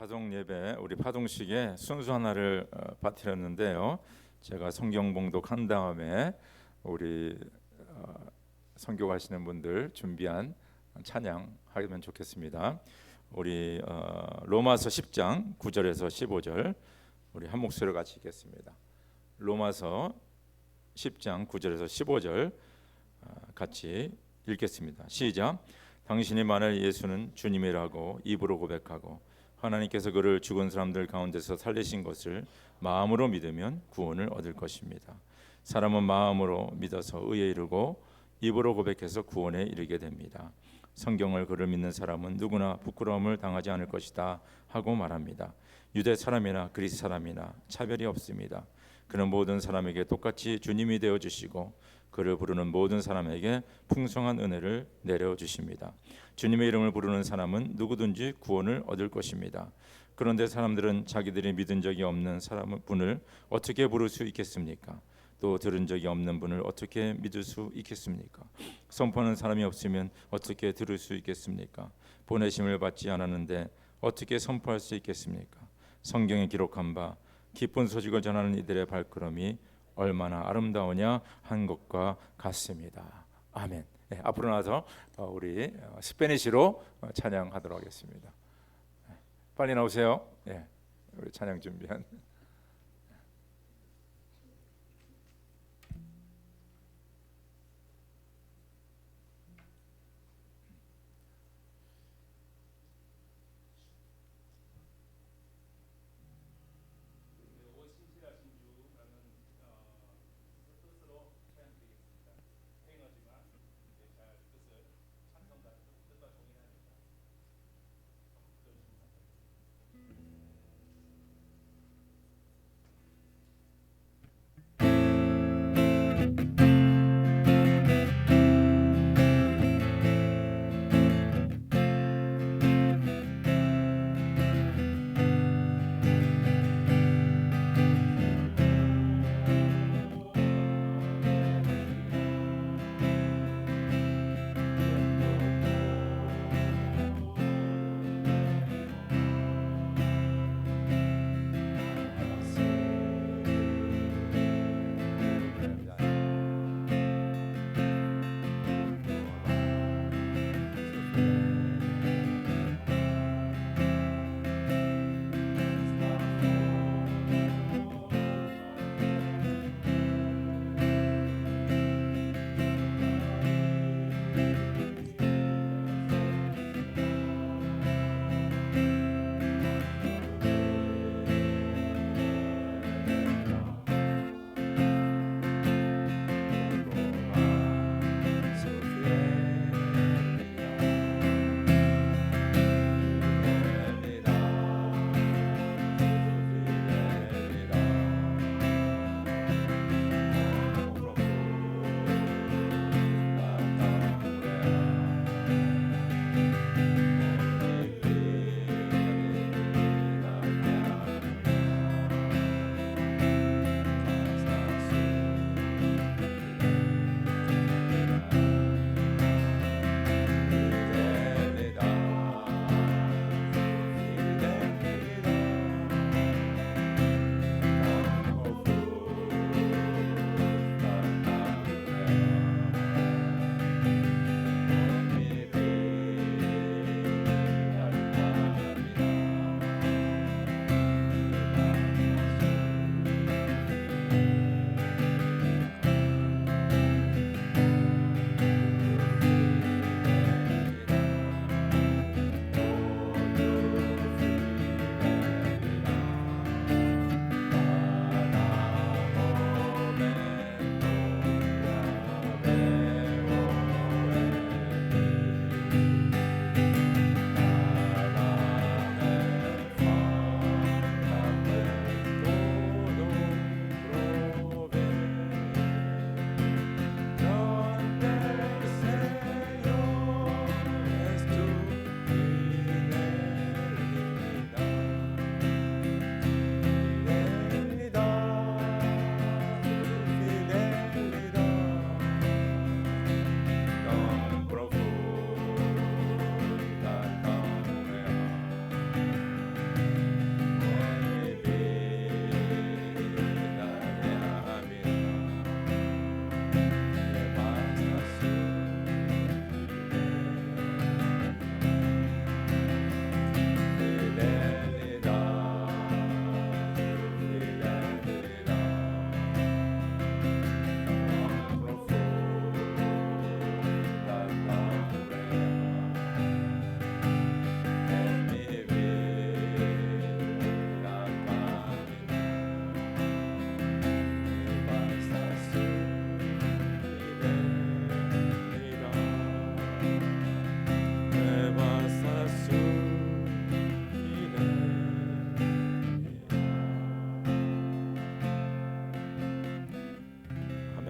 파동 예배, 우리 파동식에 순수 하나를 빠뜨렸는데요. 제가 성경 봉독한 다음에 우리 선교하시는 분들 준비한 찬양 하면 좋겠습니다. 우리 로마서 10장 9절에서 15절 우리 한 목소리로 같이 읽겠습니다. 로마서 10장 9절에서 15절 같이 읽겠습니다. 시작. 당신이 만일 예수는 주님이라고 입으로 고백하고 하나님께서 그를 죽은 사람들 가운데서 살리신 것을 마음으로 믿으면 구원을 얻을 것입니다. 사람은 마음으로 믿어서 의에 이르고 입으로 고백해서 구원에 이르게 됩니다. 성경을 그를 믿는 사람은 누구나 부끄러움을 당하지 않을 것이다 하고 말합니다. 유대 사람이나 그리스 사람이나 차별이 없습니다. 그는 모든 사람에게 똑같이 주님이 되어 주시고 그를 부르는 모든 사람에게 풍성한 은혜를 내려 주십니다. 주님의 이름을 부르는 사람은 누구든지 구원을 얻을 것입니다. 그런데 사람들은 자기들이 믿은 적이 없는 분을 어떻게 부를 수 있겠습니까? 또 들은 적이 없는 분을 어떻게 믿을 수 있겠습니까? 선포하는 사람이 없으면 어떻게 들을 수 있겠습니까? 보내심을 받지 않았는데 어떻게 선포할 수 있겠습니까? 성경에 기록한 바 기쁜 소식을 전하는 이들의 발걸음이 얼마나 아름다우냐 한 것과 같습니다. 아멘. 네, 앞으로 나와서 우리 스페니시로 찬양하도록 하겠습니다. 빨리 나오세요. 네, 우리 찬양 준비한.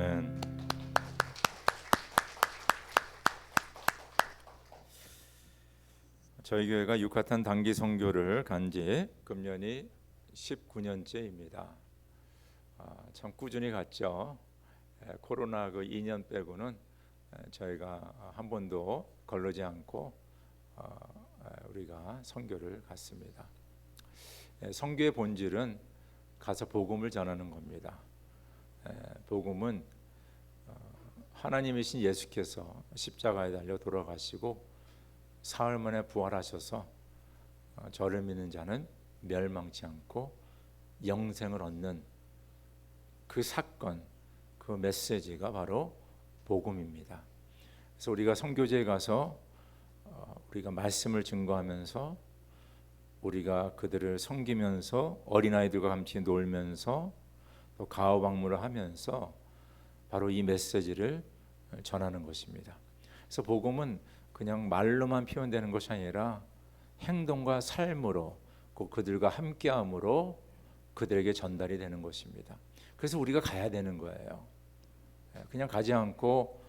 아멘. 저희 교회가 유카탄 단기 선교를 간지 금년이 19년째입니다. 참 꾸준히 갔죠. 코로나 그 2년 빼고는 저희가 한 번도 걸르지 않고 우리가 선교를 갔습니다. 선교의 본질은 가서 복음을 전하는 겁니다. 복음은 하나님이신 예수께서 십자가에 달려 돌아가시고 사흘 만에 부활하셔서 저를 믿는 자는 멸망치 않고 영생을 얻는 그 사건, 그 메시지가 바로 복음입니다. 그래서 우리가 선교지에 가서 우리가 말씀을 증거하면서 우리가 그들을 섬기면서 어린아이들과 같이 놀면서 또 가호방무를 하면서 바로 이 메시지를 전하는 것입니다. 그래서 복음은 그냥 말로만 표현되는 것이 아니라 행동과 삶으로 그들과 함께함으로 그들에게 전달이 되는 것입니다. 그래서 우리가 가야 되는 거예요. 그냥 가지 않고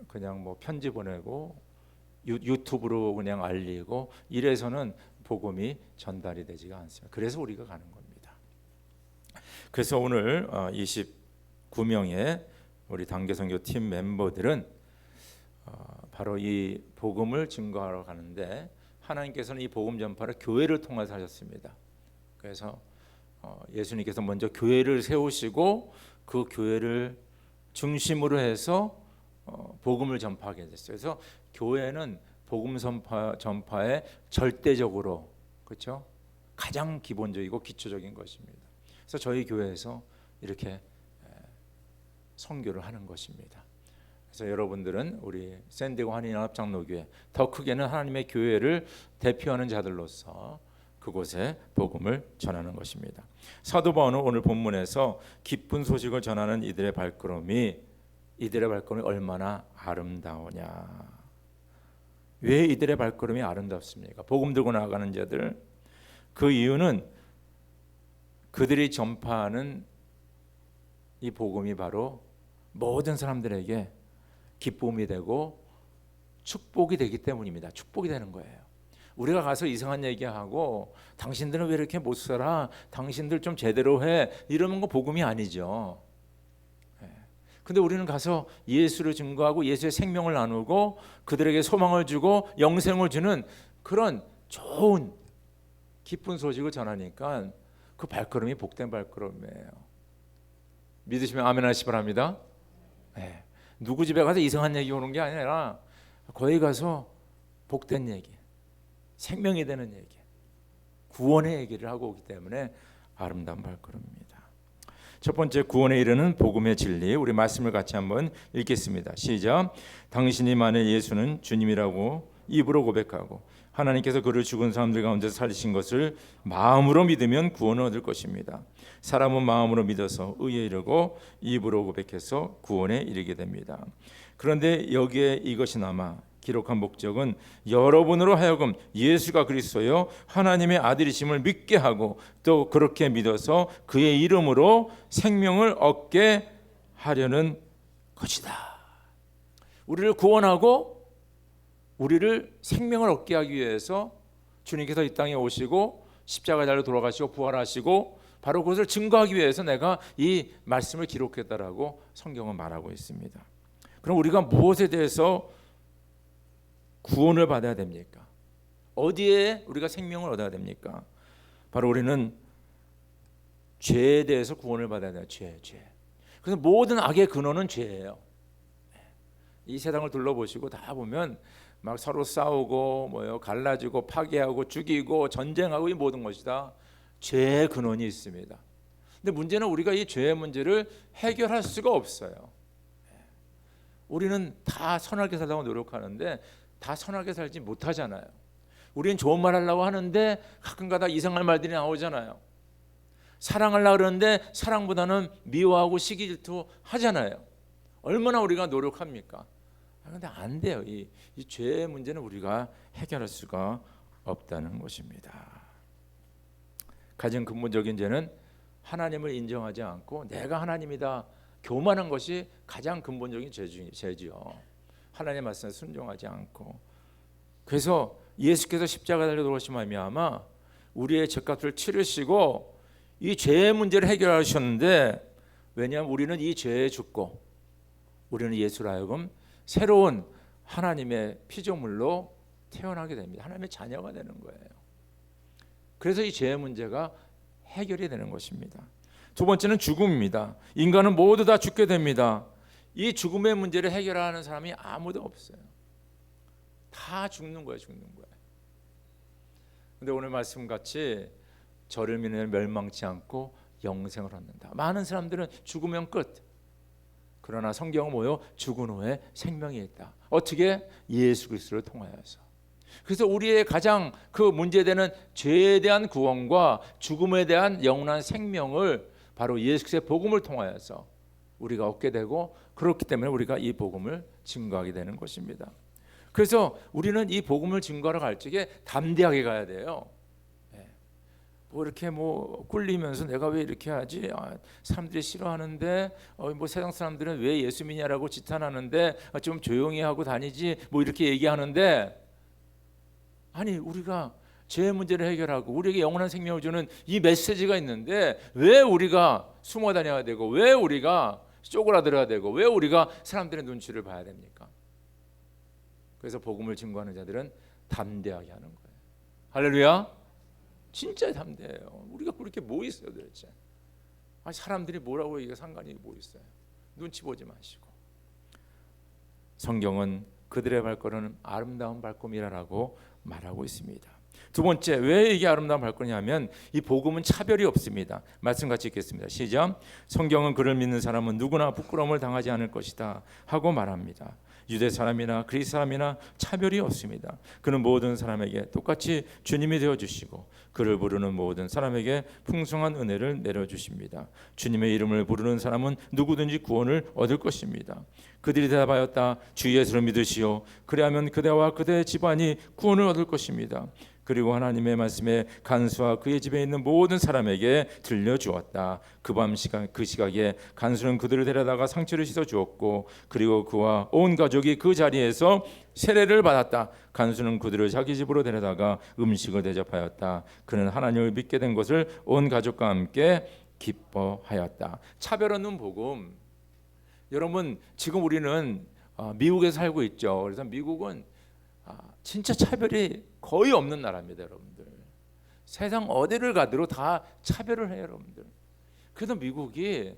그냥 뭐 편지 보내고 유튜브로 그냥 알리고 이래서는 복음이 전달이 되지가 않습니다. 그래서 우리가 가는 겁니다. 그래서 오늘 29명의 우리 단계선교 팀 멤버들은 바로 이 복음을 증거하러 가는데 하나님께서는 이 복음 전파를 교회를 통해서 하셨습니다. 그래서 예수님께서 먼저 교회를 세우시고 그 교회를 중심으로 해서 복음을 전파하게 됐어요. 그래서 교회는 복음 전파에 절대적으로 그렇죠? 가장 기본적이고 기초적인 것입니다. 그래서 저희 교회에서 이렇게 선교를 하는 것입니다. 그래서 여러분들은 우리 샌디고 한인연합장로교회, 더 크게는 하나님의 교회를 대표하는 자들로서 그곳에 복음을 전하는 것입니다. 사도 바울은 오늘 본문에서 기쁜 소식을 전하는 이들의 발걸음이 얼마나 아름다우냐. 왜 이들의 발걸음이 아름답습니까? 복음 들고 나아가는 자들, 그 이유는 그들이 전파하는 이 복음이 바로 모든 사람들에게 기쁨이 되고 축복이 되기 때문입니다. 축복이 되는 거예요. 우리가 가서 이상한 얘기하고 당신들은 왜 이렇게 못 살아? 당신들 좀 제대로 해. 이러는 거 복음이 아니죠. 근데 우리는 가서 예수를 증거하고 예수의 생명을 나누고 그들에게 소망을 주고 영생을 주는 그런 좋은 기쁜 소식을 전하니까 그 발걸음이 복된 발걸음이에요. 믿으시면 아멘 하시기 바랍니다. 네. 누구 집에 가서 이상한 얘기 오는 게 아니라 거기 가서 복된 얘기, 생명이 되는 얘기, 구원의 얘기를 하고 오기 때문에 아름다운 발걸음입니다. 첫 번째, 구원에 이르는 복음의 진리. 우리 말씀을 같이 한번 읽겠습니다. 시작. 당신이 만일 예수는 주님이라고 입으로 고백하고 하나님께서 그를 죽은 사람들 가운데서 살리신 것을 마음으로 믿으면 구원을 얻을 것입니다. 사람은 마음으로 믿어서 의에 이르고 입으로 고백해서 구원에 이르게 됩니다. 그런데 여기에 이것이 남아 기록한 목적은 여러분으로 하여금 예수가 그리스도요 하나님의 아들이심을 믿게 하고 또 그렇게 믿어서 그의 이름으로 생명을 얻게 하려는 것이다. 우리를 구원하고 우리를 생명을 얻게 하기 위해서 주님께서 이 땅에 오시고 십자가에 달려 돌아가시고 부활하시고 바로 그것을 증거하기 위해서 내가 이 말씀을 기록했다라고 성경은 말하고 있습니다. 그럼 우리가 무엇에 대해서 구원을 받아야 됩니까? 어디에 우리가 생명을 얻어야 됩니까? 바로 우리는 죄에 대해서 구원을 받아야 돼요. 죄. 그래서 모든 악의 근원은 죄예요. 이 세상을 둘러보시고 다 보면 막 서로 싸우고 갈라지고 파괴하고 죽이고 전쟁하고 이 모든 것이 다 죄의 근원이 있습니다. 근데 문제는 우리가 이 죄의 문제를 해결할 수가 없어요. 우리는 다 선하게 살려고 노력하는데 다 선하게 살지 못하잖아요. 우리는 좋은 말 하려고 하는데 가끔가다 이상한 말들이 나오잖아요. 사랑하려고 그러는데 사랑보다는 미워하고 시기 질투 하잖아요. 얼마나 우리가 노력합니까? 그런데 안 돼요. 이 죄의 문제는 우리가 해결할 수가 없다는 것입니다. 가장 근본적인 죄는 하나님을 인정하지 않고 내가 하나님이다 교만한 것이 가장 근본적인 죄지요. 하나님의 말씀에 순종하지 않고. 그래서 예수께서 십자가 달려 돌아오신 말미암아 우리의 죄값을 치르시고 이 죄의 문제를 해결하셨는데, 왜냐하면 우리는 이 죄에 죽고 우리는 예수로 하여금 새로운 하나님의 피조물로 태어나게 됩니다. 하나님의 자녀가 되는 거예요. 그래서 이 죄의 문제가 해결이 되는 것입니다. 두 번째는 죽음입니다. 인간은 모두 다 죽게 됩니다. 이 죽음의 문제를 해결하는 사람이 아무도 없어요. 다 죽는 거예요. 근데 오늘 말씀같이 저를 믿는 멸망치 않고 영생을 얻는다. 많은 사람들은 죽으면 끝. 그러나 성경은 뭐요? 죽은 후에 생명이 있다. 어떻게? 예수 그리스도를 통하여서. 그래서 우리의 가장 그 문제되는 죄에 대한 구원과 죽음에 대한 영원한 생명을 바로 예수 그리스도의 복음을 통하여서 우리가 얻게 되고, 그렇기 때문에 우리가 이 복음을 증거하게 되는 것입니다. 그래서 우리는 이 복음을 증거하러 갈 적에 담대하게 가야 돼요. 뭐 이렇게 뭐 꿀리면서 내가 왜 이렇게 하지? 사람들이 싫어하는데 뭐 세상 사람들은 왜 예수 믿냐라고 지탄하는데 좀 조용히 하고 다니지 뭐 이렇게 얘기하는데, 아니 우리가 죄의 문제를 해결하고 우리에게 영원한 생명을 주는 이 메시지가 있는데 왜 우리가 숨어 다녀야 되고, 왜 우리가 쪼그라들어야 되고, 왜 우리가 사람들의 눈치를 봐야 됩니까? 그래서 복음을 증거하는 자들은 담대하게 하는 거예요. 할렐루야. 진짜 담대해요. 우리가 그렇게 뭐 있어요 도대체? 사람들이 뭐라고 이게 상관이 뭐 있어요? 눈치 보지 마시고. 성경은 그들의 발걸음은 아름다운 발걸음이라고 말하고 있습니다. 두 번째, 왜 이게 아름다운 발걸음이냐면 이 복음은 차별이 없습니다. 말씀 같이 읽겠습니다. 시작. 성경은 그를 믿는 사람은 누구나 부끄러움을 당하지 않을 것이다 하고 말합니다. 유대 사람이나 그리스 사람이나 차별이 없습니다. 그는 모든 사람에게 똑같이 주님이 되어주시고 그를 부르는 모든 사람에게 풍성한 은혜를 내려주십니다. 주님의 이름을 부르는 사람은 누구든지 구원을 얻을 것입니다. 그들이 대답하였다. 주 예수를 믿으시오. 그리하면 그대와 그대의 집안이 구원을 얻을 것입니다. 그리고 하나님의 말씀에 간수와 그의 집에 있는 모든 사람에게 들려주었다. 그 시각에 간수는 그들을 데려다가 상처를 씻어주었고, 그리고 그와 온 가족이 그 자리에서 세례를 받았다. 간수는 그들을 자기 집으로 데려다가 음식을 대접하였다. 그는 하나님을 믿게 된 것을 온 가족과 함께 기뻐하였다. 차별 없는 복음. 여러분, 지금 우리는 미국에 살고 있죠. 그래서 미국은 진짜 차별이 거의 없는 나라입니다, 여러분들. 세상 어디를 가도 다 차별을 해요, 여러분들. 그래도 미국이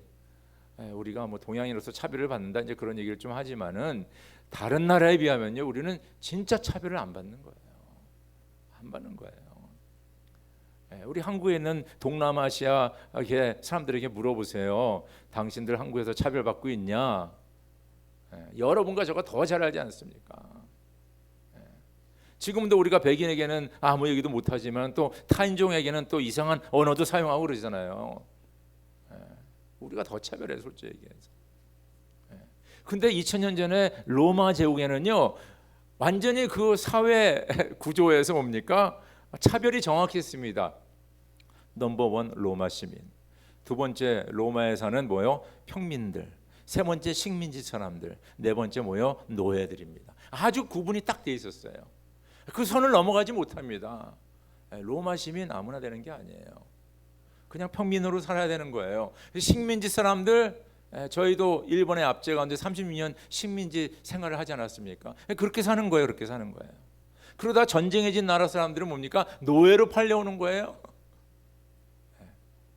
우리가 뭐 동양인으로서 차별을 받는다 이제 그런 얘기를 좀 하지만은 다른 나라에 비하면요, 우리는 진짜 차별을 안 받는 거예요. 안 받는 거예요. 우리 한국에 있는 동남아시아 사람들에게 물어보세요. 당신들 한국에서 차별받고 있냐? 여러분과 저가 더 잘 알지 않습니까? 지금도 우리가 백인에게는 아무 얘기도 못하지만 또 타인종에게는 또 이상한 언어도 사용하고 그러잖아요. 우리가 더 차별해, 솔직히 얘기해서. 근데 2000년 전에 로마 제국에는요, 완전히 그 사회 구조에서 뭡니까? 차별이 정확했습니다. 넘버원 로마 시민, 두 번째 로마에 사는 뭐요? 평민들, 세 번째 식민지 사람들, 네 번째 뭐요? 노예들입니다. 아주 구분이 딱 돼 있었어요. 그 선을 넘어가지 못합니다. 로마 시민 아무나 되는 게 아니에요. 그냥 평민으로 살아야 되는 거예요. 식민지 사람들, 저희도 일본의 압제 가운데 36년 식민지 생활을 하지 않았습니까? 그렇게 사는 거예요. 그렇게 사는 거예요. 그러다 전쟁에 진 나라 사람들은 뭡니까? 노예로 팔려오는 거예요.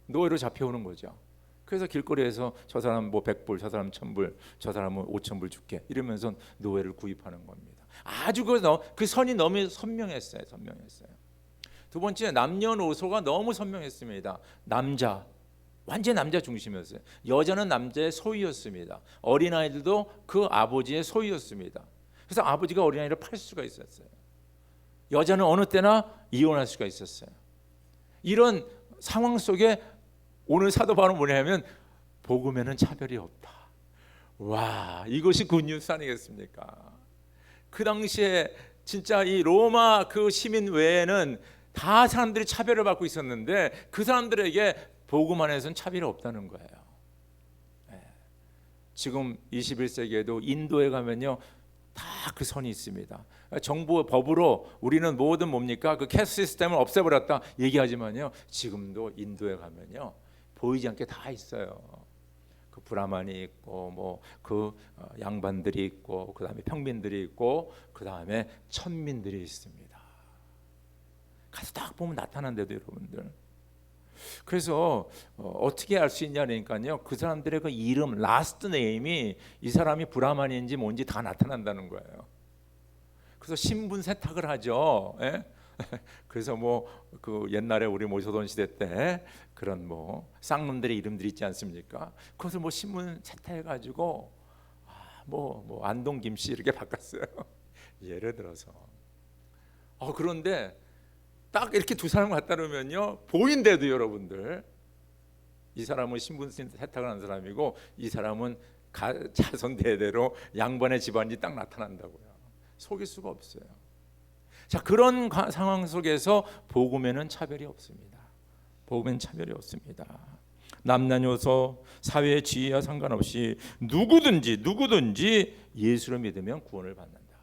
노예로 잡혀오는 거죠. 그래서 길거리에서 저 사람 뭐 100불, 저 사람 1000불, 저 사람은 5000불 줄게 이러면서 노예를 구입하는 겁니다. 아주 그 선이 너무 선명했어요. 두 번째, 남녀노소가 너무 선명했습니다. 남자, 완전 남자 중심이었어요. 여자는 남자의 소유였습니다. 어린아이들도 그 아버지의 소유였습니다. 그래서 아버지가 어린아이를 팔 수가 있었어요. 여자는 어느 때나 이혼할 수가 있었어요. 이런 상황 속에 오늘 사도 바울은 뭐냐면 복음에는 차별이 없다. 와, 이것이 굿뉴스 아니겠습니까? 그 당시에 진짜 이 로마 그 시민 외에는 다 사람들이 차별을 받고 있었는데 그 사람들에게 복음 안에서는 차별이 없다는 거예요. 지금 21세기에도 인도에 가면요 다 그 선이 있습니다. 정부 법으로 우리는 모든 뭡니까 그 캐스트 시스템을 없애버렸다 얘기하지만요 지금도 인도에 가면요 보이지 않게 다 있어요. 그 브라만이 있고 뭐 그 양반들이 있고 그 다음에 평민들이 있고 그 다음에 천민들이 있습니다. 가서 딱 보면 나타난대도 여러분들. 그래서 어떻게 알 수 있냐니까요 그 사람들의 그 이름 라스트 네임이 이 사람이 브라만인지 뭔지 다 나타난다는 거예요. 그래서 신분 세탁을 하죠. 예? 그래서 뭐 그 옛날에 우리 모셔돈 시대 때 그런 뭐 쌍놈들의 이름들이 있지 않습니까? 그것을 뭐 신문 세탁해 가지고 뭐 안동 김씨 이렇게 바꿨어요. 예를 들어서. 그런데 딱 이렇게 두 사람 갖다 놓으면요 보인대도 여러분들 이 사람은 신분 세탁을 한 사람이고 이 사람은 자손 대대로 양반의 집안이 딱 나타난다고요. 속일 수가 없어요. 자, 그런 상황 속에서 복음에는 차별이 없습니다. 복음엔 차별이 없습니다. 남녀노소 사회의 지위와 상관없이 누구든지 예수를 믿으면 구원을 받는다.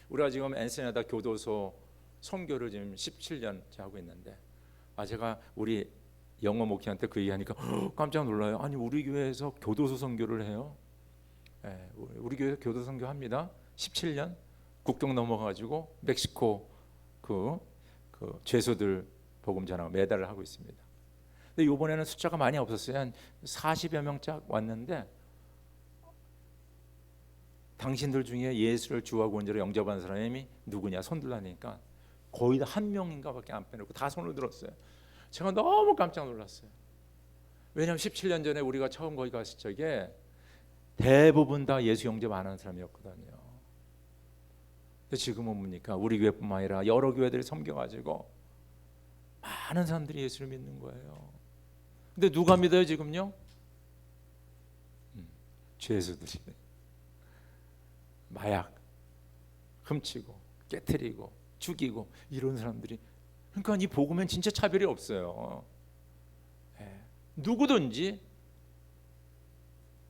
우리가 지금 엔세나다 교도소 선교를 지금 17년째 하고 있는데 제가 우리 영어 목회한테 그 얘기하니까 깜짝 놀라요. 아니 우리 교회에서 교도소 선교를 해요. 우리 교회 교도소 선교합니다. 17년 국경 넘어가지고 멕시코 그 죄수들 복음 전하고 매달을 하고 있습니다. 근데 이번에는 숫자가 많이 없었어요. 한 40여 명 짝 왔는데 당신들 중에 예수를 주와 구원자로 영접한 사람이 누구냐 손 들라니까 거의 다 한 명인가밖에 안 빼놓고 다 손을 들었어요. 제가 너무 깜짝 놀랐어요. 왜냐하면 17년 전에 우리가 처음 거기 갔을 적에 대부분 다 예수 영접 안 하는 사람이었거든요. 근데 지금은 뭡니까? 우리 교회뿐만 아니라 여러 교회들이 섬겨가지고 많은 사람들이 예수를 믿는 거예요. 근데 누가 믿어요 지금요? 죄수들이 마약 훔치고 깨트리고 죽이고 이런 사람들이. 그러니까 이 복음엔 진짜 차별이 없어요. 누구든지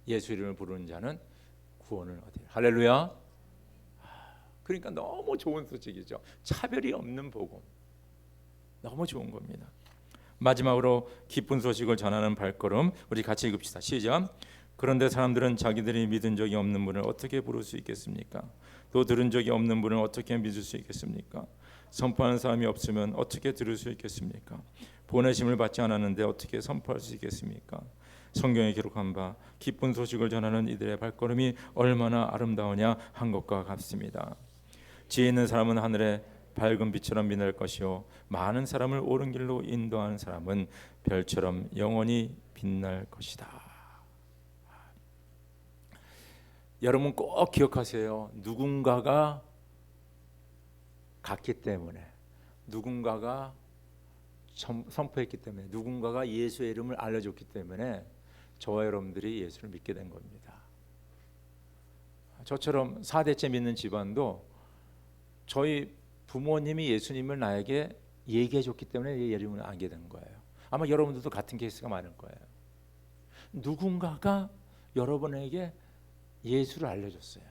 예수 이름을 부르는 자는 구원을 얻어요. 할렐루야. 그러니까 너무 좋은 소식이죠. 차별이 없는 복음. 너무 좋은 겁니다. 마지막으로 기쁜 소식을 전하는 발걸음 우리 같이 읽읍시다. 시작. 그런데 사람들은 자기들이 믿은 적이 없는 분을 어떻게 부를 수 있겠습니까? 또 들은 적이 없는 분을 어떻게 믿을 수 있겠습니까? 선포하는 사람이 없으면 어떻게 들을 수 있겠습니까? 보내심을 받지 않았는데 어떻게 선포할 수 있겠습니까? 성경에 기록한 바 기쁜 소식을 전하는 이들의 발걸음이 얼마나 아름다우냐 한 것과 같습니다. 지혜 있는 사람은 하늘에 밝은 빛처럼 빛날 것이요 많은 사람을 옳은 길로 인도하는 사람은 별처럼 영원히 빛날 것이다. 여러분 꼭 기억하세요. 누군가가 갔기 때문에, 누군가가 선포했기 때문에, 누군가가 예수의 이름을 알려줬기 때문에 저와 여러분들이 예수를 믿게 된 겁니다. 저처럼 4대째 믿는 집안도 저희 부모님이 예수님을 나에게 얘기해 줬기 때문에 예수님을 알게 된 거예요. 아마 여러분들도 같은 케이스가 많을 거예요. 누군가가 여러분에게 예수를 알려줬어요.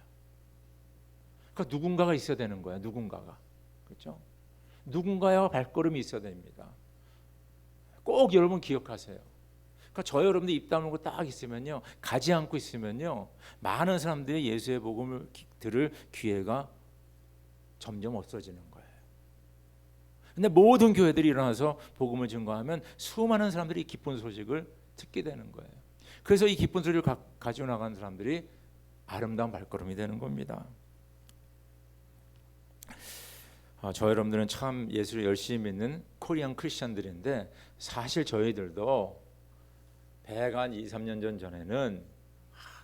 그러니까 누군가가 있어야 되는 거예요. 누군가가. 그렇죠? 누군가의 발걸음이 있어야 됩니다. 꼭 여러분 기억하세요. 그러니까 저 여러분들 입 다물고 딱 있으면요, 가지 않고 있으면요, 많은 사람들이 예수의 복음을 들을 기회가 점점 없어지는 거예요. 근데 모든 교회들이 일어나서 복음을 증거하면 수많은 사람들이 이 기쁜 소식을 듣게 되는 거예요. 그래서 이 기쁜 소식을 가지고 나가는 사람들이 아름다운 발걸음이 되는 겁니다. 저 여러분들은 참 예수를 열심히 믿는 코리안 크리스천들인데 사실 저희들도 배가 한 2, 3년 전에는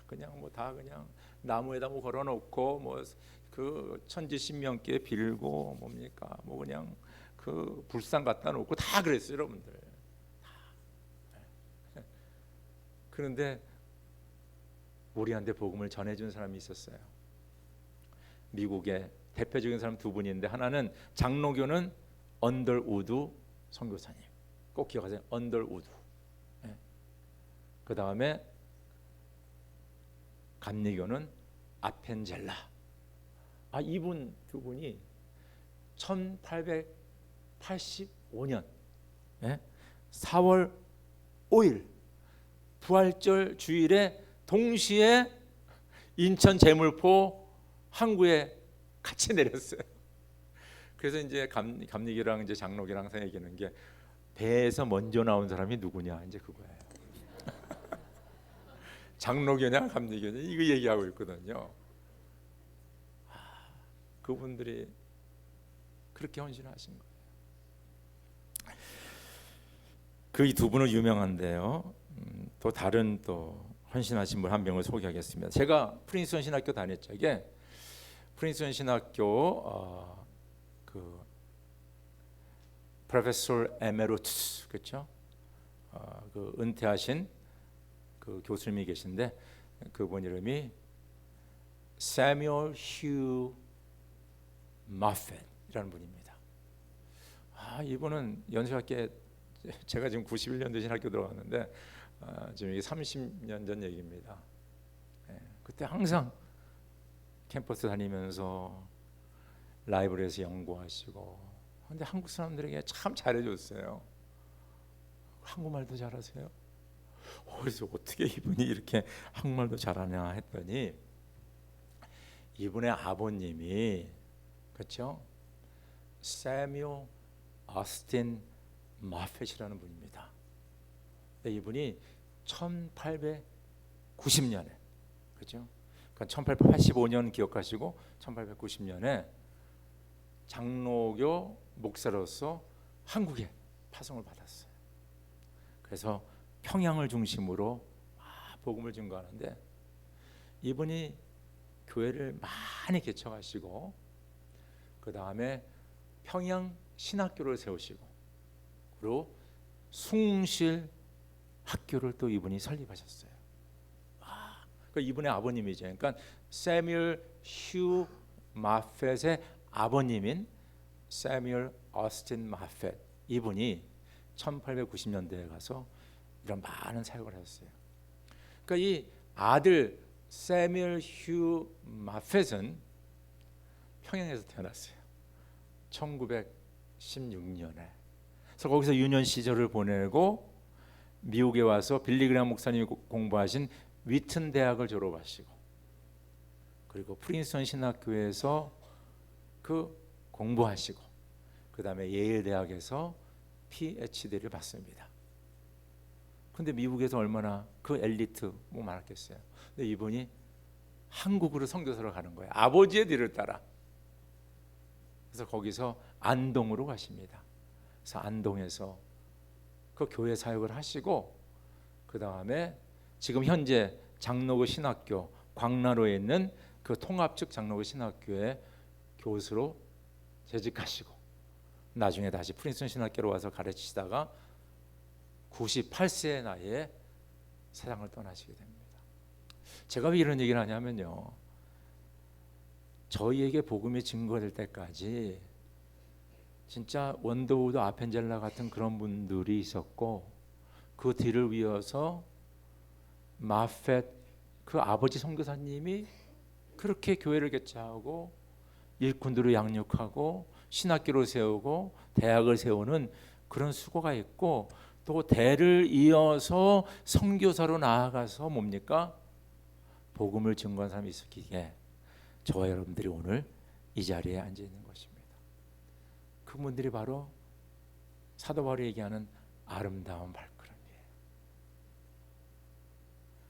그냥 뭐 다 그냥 나무에다 뭐 걸어놓고 뭐 그 천지신명께 빌고 뭡니까 뭐 그냥 그 불상 갖다 놓고 다 그랬어요 여러분들. 그런데 우리한테 복음을 전해준 사람이 있었어요. 미국의 대표적인 사람 두 분인데 하나는 장로교는 언더우드 선교사님, 꼭 기억하세요. 언더우드. 그 다음에 감리교는 아펜젤라. 이분 두 분이 1885년 4월 5일 부활절 주일에 동시에 인천 제물포 항구에 같이 내렸어요. 그래서 이제 감리교랑 이제 장로교랑 얘기하는 게 배에서 먼저 나온 사람이 누구냐 이제 그거예요. 장로교냐 감리교냐 이거 얘기하고 있거든요. 그분들이 그렇게 헌신하신 거예요. 그 두 분은 유명한데요. 또 다른 또 헌신하신 분 한 명을 소개하겠습니다. 제가 프린스턴 신학교 다녔죠. 이게 프린스턴 신학교 그 프로페서 에메리투스 그렇죠? 그 은퇴하신 그 교수님이 계신데 그분 이름이 세뮤얼 휴 마펫이라는 분입니다. 이분은 연세학교에 제가 지금 91년도에 신학교 들어갔는데 지금 이게 30년 전 얘기입니다. 그때 항상 캠퍼스 다니면서 라이브러리에서 연구하시고, 근데 한국 사람들에게 참 잘해줬어요. 한국말도 잘하세요. 그래서 어떻게 이분이 이렇게 한국말도 잘하냐 했더니 이분의 아버님이 그렇죠? 세뮤얼 어스틴 마펫이라는 분입니다. 이분이 1890년에 그렇죠? 그러니까 1885년 기억하시고 1890년에 장로교 목사로서 한국에 파송을 받았어요. 그래서 평양을 중심으로 복음을 증거하는데 이분이 교회를 많이 개척하시고 그 다음에 평양 신학교를 세우시고 그리고 숭실 학교를 또 이분이 설립하셨어요. 그러니까 이분의 아버님이죠. 그러니까 세뮤얼 휴 마펫의 아버님인 세뮤얼 어스틴 마펫 이분이 1890년대에 가서 이런 많은 사역을 하셨어요. 그러니까 이 아들 세뮤얼 휴 마펫은 평양에서 태어났어요. 1916년에. 그래서 거기서 유년 시절을 보내고 미국에 와서 빌리그레함 목사님이 공부하신 위튼 대학을 졸업하시고 그리고 프린스턴 신학교에서 그 공부하시고 그 다음에 예일 대학에서 PhD를 받습니다. 근데 미국에서 얼마나 그 엘리트 뭐 많았겠어요. 근데 이분이 한국으로 선교사로 가는 거예요. 아버지의 뒤를 따라. 그래서 거기서 안동으로 가십니다. 그래서 안동에서 그 교회 사역을 하시고 그 다음에 지금 현재 장로교 신학교 광나로에 있는 그 통합 측 장로교 신학교의 교수로 재직하시고 나중에 다시 프린스턴 신학교로 와서 가르치시다가 98세의 나이에 세상을 떠나시게 됩니다. 제가 왜 이런 얘기를 하냐면요, 저희에게 복음이 증거될 때까지 진짜 원더우드 아펜젤라 같은 그런 분들이 있었고 그 뒤를 이어서 마펫 그 아버지 선교사님이 그렇게 교회를 개최하고 일꾼들을 양육하고 신학교를 세우고 대학을 세우는 그런 수고가 있고 또 대를 이어서 선교사로 나아가서 뭡니까? 복음을 증거한 사람이 있었기에 저와 여러분들이 오늘 이 자리에 앉아 있는 것입니다. 그분들이 바로 사도 바울이 얘기하는 아름다운 발걸음이에요.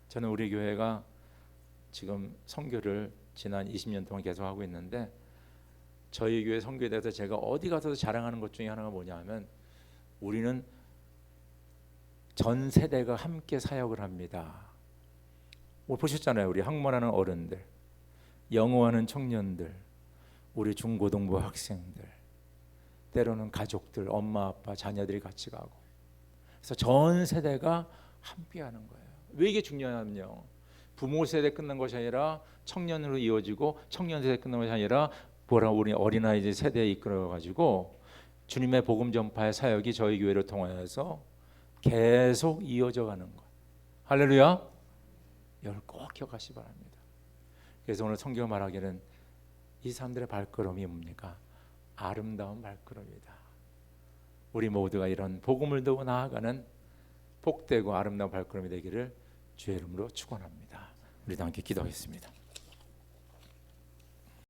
저는 우리 교회가 지금 선교를 지난 20년 동안 계속 하고 있는데 저희 교회 선교에 대해서 제가 어디 가서도 자랑하는 것 중에 하나가 뭐냐면 우리는 전 세대가 함께 사역을 합니다. 뭐 보셨잖아요. 우리 학문하는 어른들, 영어하는 청년들, 우리 중고등부 학생들, 때로는 가족들, 엄마, 아빠, 자녀들이 같이 가고 그래서 전 세대가 함께 하는 거예요. 왜 이게 중요하냐면요, 부모 세대 끝난 것이 아니라 청년으로 이어지고 청년 세대 끝난 것이 아니라 우리 어린아이 세대에 이끌어가지고 주님의 복음 전파의 사역이 저희 교회를 통하여서 계속 이어져 가는 것. 할렐루야. 이걸 꼭 기억하시기 바랍니다. 그래서 오늘 성경 말하기는 이 사람들의 발걸음이 뭡니까? 아름다운 발걸음이다. 우리 모두가 이런 복음을 두고 나아가는 복되고 아름다운 발걸음이 되기를 주의 이름으로 축원합니다. 우리 다 함께 기도하겠습니다.